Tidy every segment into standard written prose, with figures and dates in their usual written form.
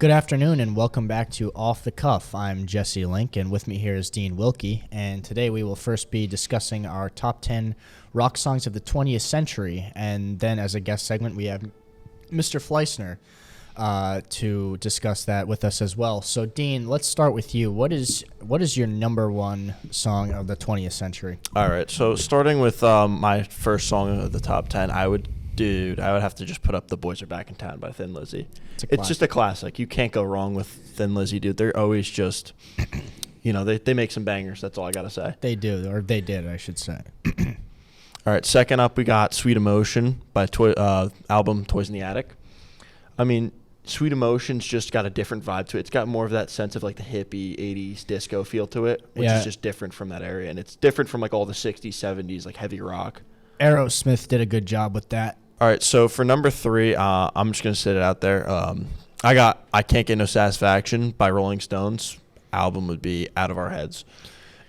Good afternoon and welcome back to Off the Cuff. I'm Jesse Link and with me here is Dean Wilkie, and today we will first be discussing our top 10 rock songs of the 20th century, and then as a guest segment we have Mr. Fleissner to discuss that with us as well. So Dean, let's start with you. What is your number one song of the 20th century? All right, so starting with my first song of the top 10, I would have to just put up "The Boys Are Back in Town" by Thin Lizzy. It's just a classic. You can't go wrong with Thin Lizzy, dude. They're always just, they make some bangers. That's all I gotta say. They do, or they did, I should say. All right, second up, we got "Sweet Emotion" by album Toys in the Attic. I mean, "Sweet Emotion's" just got a different vibe to it. It's got more of that sense of like the hippie 80s disco feel to it, which is just different from that area, and it's different from like all the 60s, 70s like heavy rock. Aerosmith did a good job with that. All right, so for number 3, I'm just going to sit it out there. I Can't Get No Satisfaction by Rolling Stones. Album would be Out of Our Heads.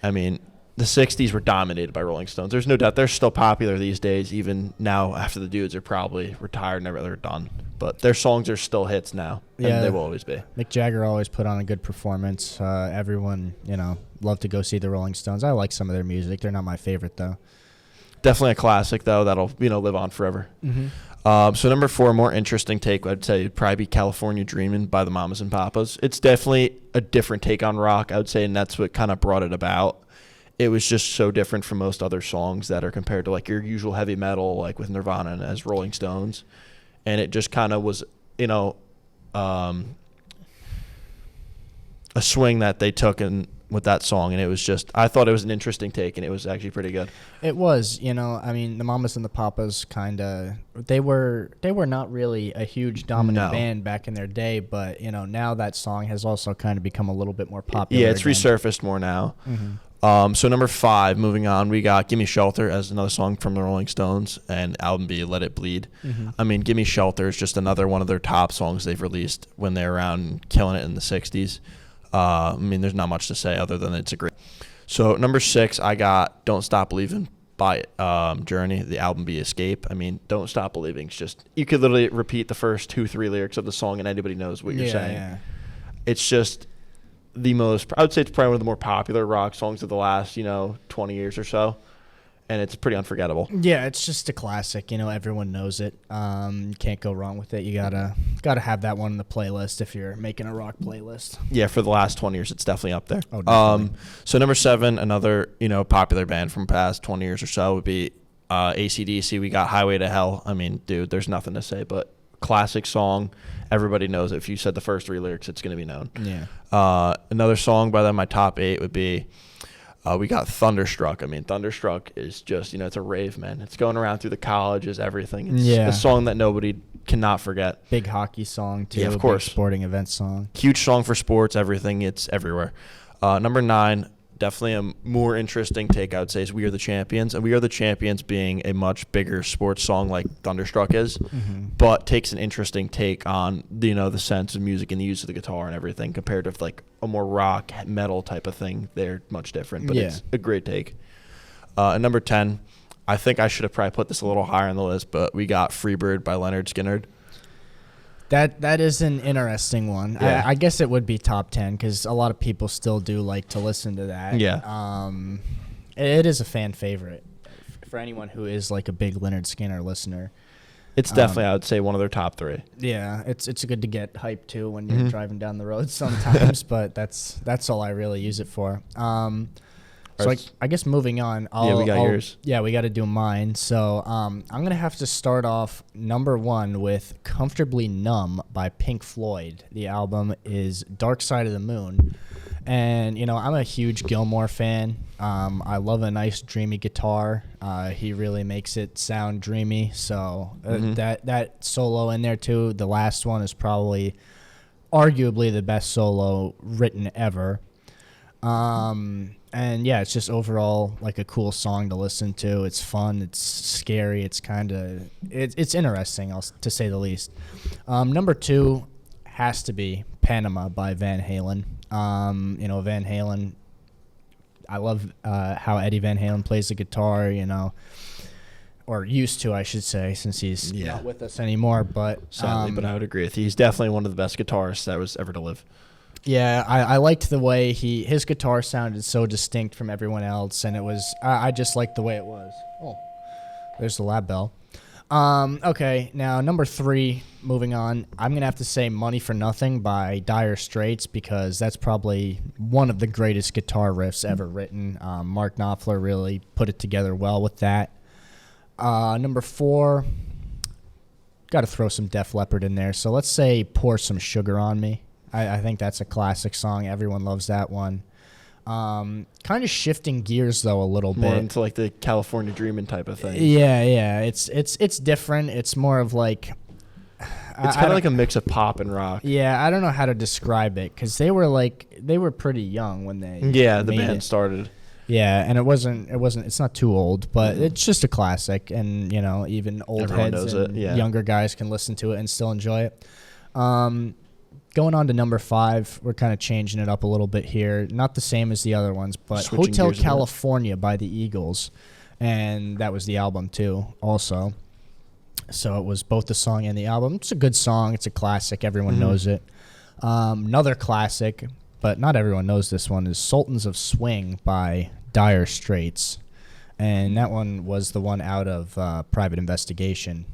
I mean, the 60s were dominated by Rolling Stones. There's no doubt they're still popular these days, even now after the dudes are probably retired and they're done. But their songs are still hits now, and they will always be. Mick Jagger always put on a good performance. Everyone, loved to go see the Rolling Stones. I like some of their music. They're not my favorite, though. Definitely a classic, though, that'll live on forever. Mm-hmm. So number 4, more interesting take, I'd say it'd probably be "California Dreamin'" by the Mamas and Papas. It's definitely a different take on rock, I would say, and that's what kind of brought it about. It was just so different from most other songs that are compared to like your usual heavy metal, like with Nirvana and as Rolling Stones. And it just kind of was, a swing that they took with that song, and it was just, I thought it was an interesting take, and it was actually pretty good. It was, the Mamas and the Papas they were not really a huge dominant band back in their day, but now that song has also kind of become a little bit more popular. Yeah, it's again. resurfaced more now. Mm-hmm. So number 5, moving on, we got "Gimme Shelter" as another song from the Rolling Stones, and album B, "Let It Bleed." Mm-hmm. I mean, "Gimme Shelter" is just another one of their top songs they've released when they're around killing it in the 60s. There's not much to say other than it's a great. So number 6, I got "Don't Stop Believing" by Journey, the album B, "Escape." I mean, "Don't Stop Believing" is just, you could literally repeat the first 2-3 lyrics of the song and anybody knows what you're saying. Yeah. It's just the most, I would say it's probably one of the more popular rock songs of the last, 20 years or so. And it's pretty unforgettable. Yeah, it's just a classic. Everyone knows it. You can't go wrong with it. You gotta have that one in the playlist if you're making a rock playlist. Yeah, for the last 20 years, it's definitely up there. Oh, definitely. So number 7, another popular band from past 20 years or so would be AC/DC. We got "Highway to Hell." I mean, dude, there's nothing to say, but classic song. Everybody knows it. If you said the first 3 lyrics, it's going to be known. Yeah. Another song by them, my top 8 would be. We got "Thunderstruck." I mean, "Thunderstruck" is just, it's a rave, man. It's going around through the colleges, everything. It's a song that nobody cannot forget. Big hockey song, too. Yeah, of course. Big sporting event song. Huge song for sports, everything. It's everywhere. Number 9, definitely a more interesting take, I would say, is "We Are the Champions." And "We Are the Champions" being a much bigger sports song like "Thunderstruck" is, but takes an interesting take on, the sense of music and the use of the guitar and everything compared to like a more rock metal type of thing. They're much different, but it's a great take. And number 10, I think I should have probably put this a little higher on the list, but we got "Freebird" by Leonard Skinner. That is an interesting one. Yeah. I guess it would be top 10 because a lot of people still do like to listen to that. Yeah. It is a fan favorite for anyone who is like a big Leonard Skinner listener. It's definitely, I would say, one of their top 3. Yeah, it's good to get hyped too when you're driving down the road sometimes, but that's all I really use it for. So I guess moving on. We got yours. Yeah, we got to do mine. So I'm going to have to start off number 1 with "Comfortably Numb" by Pink Floyd. The album is "Dark Side of the Moon." And, I'm a huge Gilmour fan. I love a nice dreamy guitar. He really makes it sound dreamy. So that solo in there too, the last one is probably arguably the best solo written ever. And yeah, it's just overall like a cool song to listen to. It's fun. It's scary. It's it's interesting, to say the least. Number 2 has to be "Panama" by Van Halen. Van Halen. I love how Eddie Van Halen plays the guitar. or used to, I should say, since he's not with us anymore. But sadly, but I would agree with you. He's definitely one of the best guitarists that was ever to live. Yeah, I liked the way his guitar sounded so distinct from everyone else, and I just liked the way it was. Oh, there's the lab bell. Okay, now number 3, moving on. I'm going to have to say Money for Nothing by Dire Straits, because that's probably one of the greatest guitar riffs ever written. Mark Knopfler really put it together well with that. Number 4, got to throw some Def Leppard in there. So let's say Pour Some Sugar on Me. I think that's a classic song. Everyone loves that one. Kind of shifting gears though a little More bit into like the California Dreamin' type of thing. Yeah. It's different. It's more of like it's kind of like a mix of pop and rock. Yeah, I don't know how to describe it because they were pretty young when they the band started. Yeah, and it's not too old, but it's just a classic, and even old Everyone heads knows and it, yeah. younger guys can listen to it and still enjoy it. Going on to number 5, we're kind of changing it up a little bit here. Not the same as the other ones, but Switching Hotel gears a bit. California by the Eagles. And that was the album, too, also. So it was both the song and the album. It's a good song. It's a classic. Everyone knows it. Another classic, but not everyone knows this one, is Sultans of Swing by Dire Straits. And that one was the one out of Private Investigation.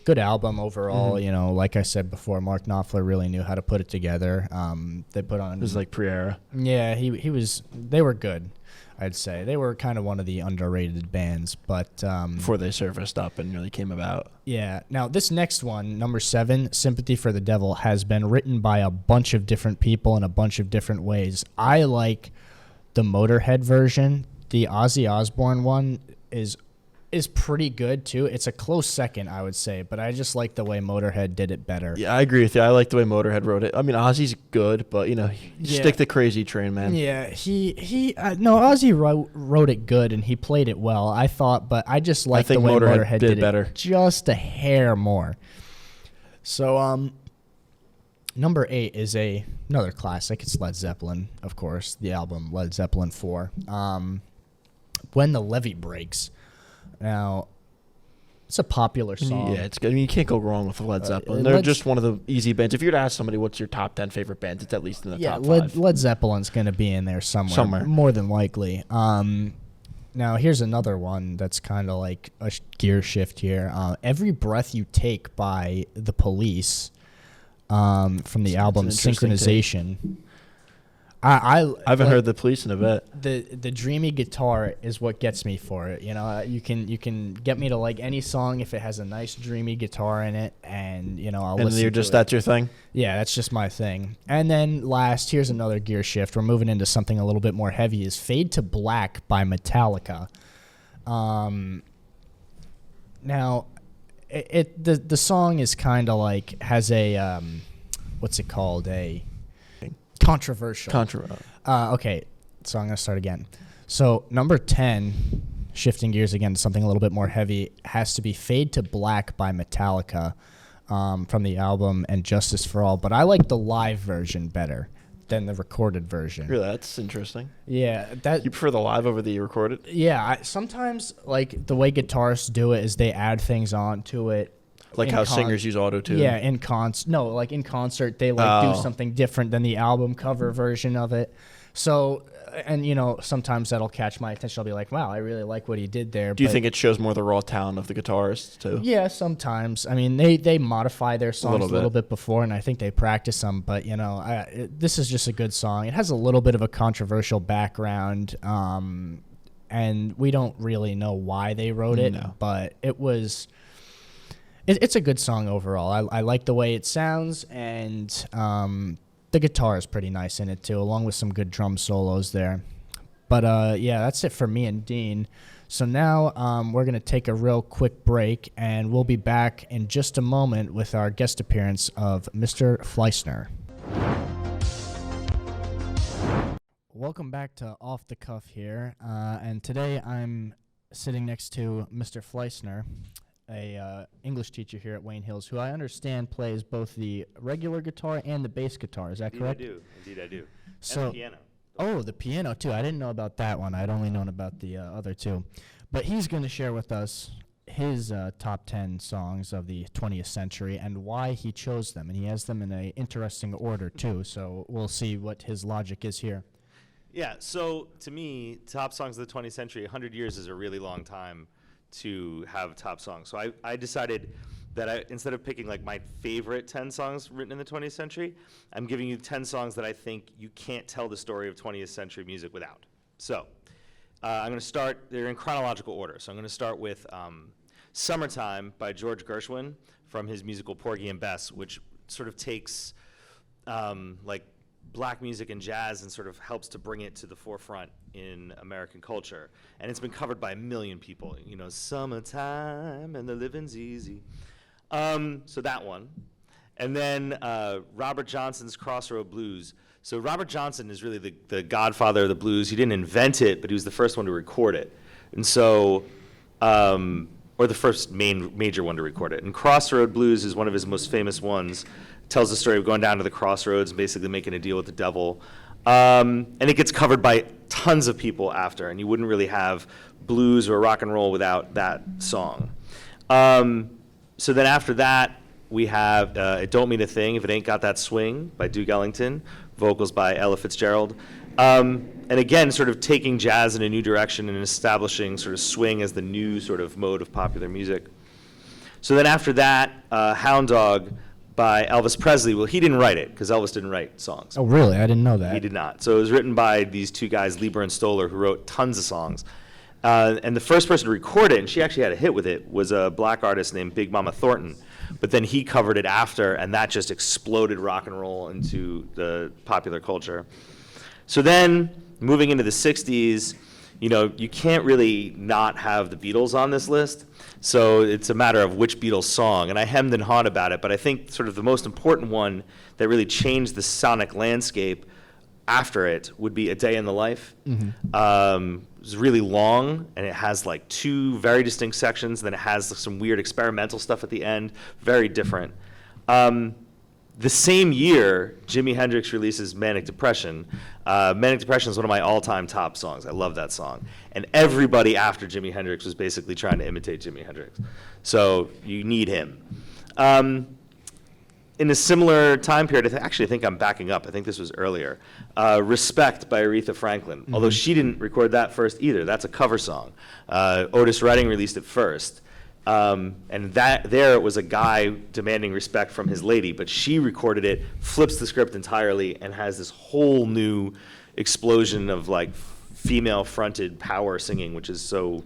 Good album overall. Like I said before, Mark Knopfler really knew how to put it together. They put on. It was like pre-era. Yeah, they were good, I'd say. They were kind of one of the underrated bands, but Before they surfaced up and really came about. Yeah. Now this next one, number 7, Sympathy for the Devil, has been written by a bunch of different people in a bunch of different ways. I like the Motorhead version. The Ozzy Osbourne one is pretty good too. It's a close second, I would say, but I just like the way Motorhead did it better. Yeah, I agree with you. I like the way Motorhead wrote it. I mean, Ozzy's good, but stick the Crazy Train, man. Yeah, Ozzy wrote it good and he played it well, I thought, but I just like the way Motorhead did it better, just a hair more. So, number 8 is another classic. It's Led Zeppelin, of course, the album Led Zeppelin 4. When the Levee Breaks. Now, it's a popular song. Yeah, it's good. I mean, you can't go wrong with Led Zeppelin. They're just one of the easy bands. If you were to ask somebody what's your top 10 favorite bands, it's at least in the top 5. Led Zeppelin's going to be in there somewhere. More than likely. Now, here's another one that's kind of like a gear shift here. Every Breath You Take by The Police from the album Synchronization. I haven't heard The Police in a bit. The dreamy guitar is what gets me for it. You can get me to like any song if it has a nice dreamy guitar in it, and I'll listen to it. That's your thing? Yeah, that's just my thing. And then last, here's another gear shift. We're moving into something a little bit more heavy. Is Fade to Black by Metallica. Now, the song is kind of like has a what's it called? A controversial. Okay, so I'm going to start again. So number 10, shifting gears again to something a little bit more heavy, has to be Fade to Black by Metallica from the album And Justice for All. But I like the live version better than the recorded version. Really? That's interesting. Yeah. You prefer the live over the recorded? Yeah. Sometimes, like, the way guitarists do it is they add things on to it. Like how singers use auto-tune? Yeah, in concert, they do something different than the album cover version of it. So, and sometimes that'll catch my attention. I'll be like, wow, I really like what he did there. Do you think it shows more the raw talent of the guitarists, too? Yeah, sometimes. I mean, they modify their songs a little bit before, and I think they practice them. But, this is just a good song. It has a little bit of a controversial background, and we don't really know why they wrote it, but it was... It's a good song overall. I like the way it sounds, and the guitar is pretty nice in it too, along with some good drum solos there. But that's it for me and Dean. So now we're going to take a real quick break, and we'll be back in just a moment with our guest appearance of Mr. Fleissner. Welcome back to Off the Cuff here, and today I'm sitting next to Mr. Fleissner, a English teacher here at Wayne Hills, who I understand plays both the regular guitar and the bass guitar. Is that correct? Indeed I do. So, and the piano. Oh, the piano too. I didn't know about that one. I'd only known about the other two. But he's going to share with us his top 10 songs of the 20th century and why he chose them. And he has them in an interesting order, too. So we'll see what his logic is here. Yeah, so to me, top songs of the 20th century, 100 years is a really long time to have top songs. So I decided that instead of picking like my favorite 10 songs written in the 20th century, I'm giving you 10 songs that I think you can't tell the story of 20th century music without. So I'm going to start, they're in chronological order. So I'm going to start with Summertime by George Gershwin from his musical Porgy and Bess, which sort of takes like black music and jazz and sort of helps to bring it to the forefront in American culture. And it's been covered by a million people. You know, summertime and the living's easy. So that one. And then Robert Johnson's Crossroad Blues. So Robert Johnson is really the godfather of the blues. He didn't invent it, but he was the first one to record it. And so, or the first major one to record it. And Crossroad Blues is one of his most famous ones. Tells the story of going down to the crossroads and basically making a deal with the devil. And it gets covered by tons of people after, and you wouldn't really have blues or rock and roll without that song. So then after that, we have It Don't Mean a Thing If It Ain't Got That Swing by Duke Ellington, vocals by Ella Fitzgerald. And again, sort of taking jazz in a new direction and establishing sort of swing as the new sort of mode of popular music. So then after that, Hound Dog by Elvis Presley. Well, he didn't write it because Elvis didn't write songs. Oh, really? I didn't know that. He did not. So it was written by these two guys, Lieber and Stoller, who wrote tons of songs. And the first person to record it, and she actually had a hit with it, was a black artist named Big Mama Thornton. But then he covered it after, and that just exploded rock and roll into the popular culture. So then, moving into the 60s, you know, you can't really not have the Beatles on this list. So it's a matter of which Beatles song. And I hemmed and hawed about it, but I think sort of the most important one that really changed the sonic landscape after it would be A Day in the Life. It's really long, and it has like two very distinct sections. Then it has some weird experimental stuff at the end, very different. The same year, Jimi Hendrix releases Manic Depression. Manic Depression is one of my all-time top songs. I love that song. And everybody after Jimi Hendrix was basically trying to imitate Jimi Hendrix. So you need him. In a similar time period, I think I'm backing up. I think this was earlier. Respect by Aretha Franklin, although she didn't record that first either. That's a cover song. Otis Redding released it first. And there it was a guy demanding respect from his lady, but she recorded it, flips the script entirely, and has this whole new explosion of like female-fronted power singing, which is so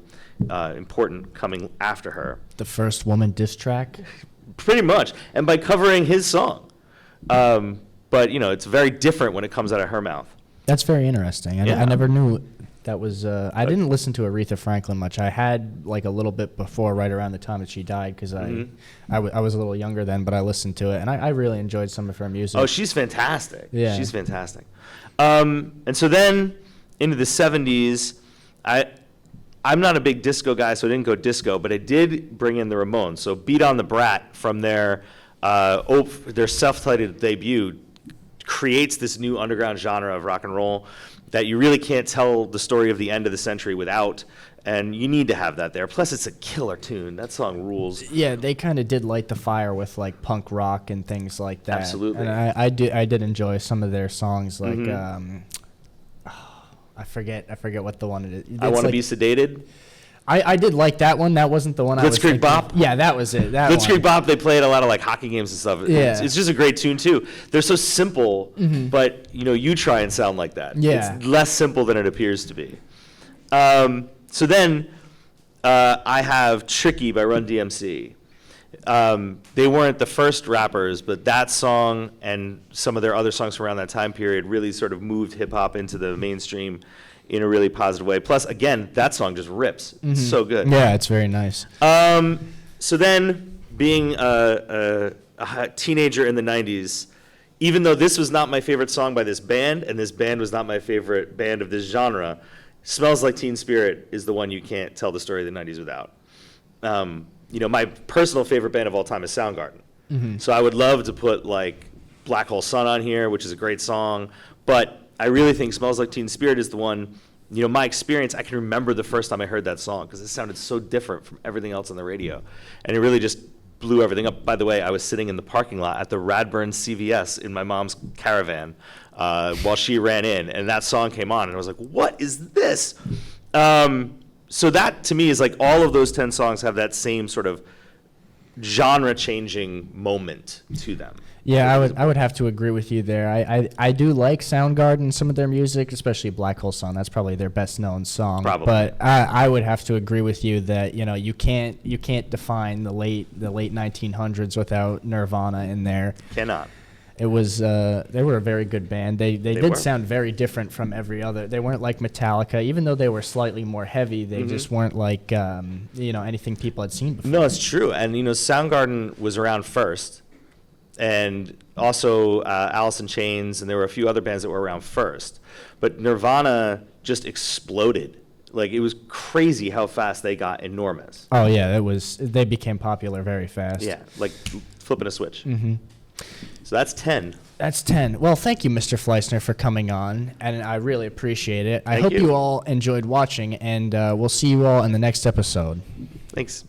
important coming after her. The first woman diss track? Pretty much, and by covering his song. But you know, it's very different when it comes out of her mouth. That's very interesting. Yeah. I never knew that was. I didn't listen to Aretha Franklin much. I had like a little bit before, right around the time that she died, because I was a little younger then, but I listened to it, and I really enjoyed some of her music. Oh, she's fantastic. Yeah, she's fantastic. And so then into the 70s, I'm not a big disco guy, so I didn't go disco, but I did bring in the Ramones. So Beat on the Brat from their self-titled debut creates this new underground genre of rock and roll that you really can't tell the story of the end of the century without, and you need to have that there. Plus, it's a killer tune. That song rules. Yeah, they kind of did light the fire with like punk rock and things like that. Absolutely. And I did enjoy some of their songs, like I forget what the one it is. I Want to like, Be Sedated. I did like that one. That wasn't the one I was Blitzkrieg thinking. Bop? Yeah, that was it. That Blitzkrieg one. Bop, they play at a lot of like hockey games and stuff. Yeah. It's just a great tune too. They're so simple, but you know, you try and sound like that. Yeah. It's less simple than it appears to be. So then I have Tricky by Run DMC. They weren't the first rappers, but that song and some of their other songs from around that time period really sort of moved hip hop into the mainstream in a really positive way. Plus, again, that song just rips. It's so good. Yeah, it's very nice. So then, being a teenager in the 90s, even though this was not my favorite song by this band, and this band was not my favorite band of this genre, Smells Like Teen Spirit is the one you can't tell the story of the 90s without. You know, my personal favorite band of all time is Soundgarden. So I would love to put like Black Hole Sun on here, which is a great song, but I really think Smells Like Teen Spirit is the one my experience, I can remember the first time I heard that song because it sounded so different from everything else on the radio. And it really just blew everything up. By the way, I was sitting in the parking lot at the Radburn CVS in my mom's Caravan while she ran in, and that song came on, and I was like, what is this? So that, to me, is like all of those 10 songs have that same sort of genre-changing moment to them. Yeah, I would have to agree with you there. I do like Soundgarden, some of their music, especially Black Hole Sun. That's probably their best known song. Probably. But I would have to agree with you that you can't define the late 1900s without Nirvana in there. Cannot. It was they were a very good band. They did were. sound very different from every other. They weren't like Metallica, even though they were slightly more heavy. They just weren't like anything people had seen before. No, it's true. And Soundgarden was around first, and also Alice in Chains, and there were a few other bands that were around first. But Nirvana just exploded. Like, it was crazy how fast they got enormous. Oh yeah, they became popular very fast. Yeah, like flipping a switch. Mm-hmm. So that's 10. That's 10. Well, thank you, Mr. Fleissner, for coming on, and I really appreciate it. I Thank hope you. you all enjoyed watching, and we'll see you all in the next episode. Thanks.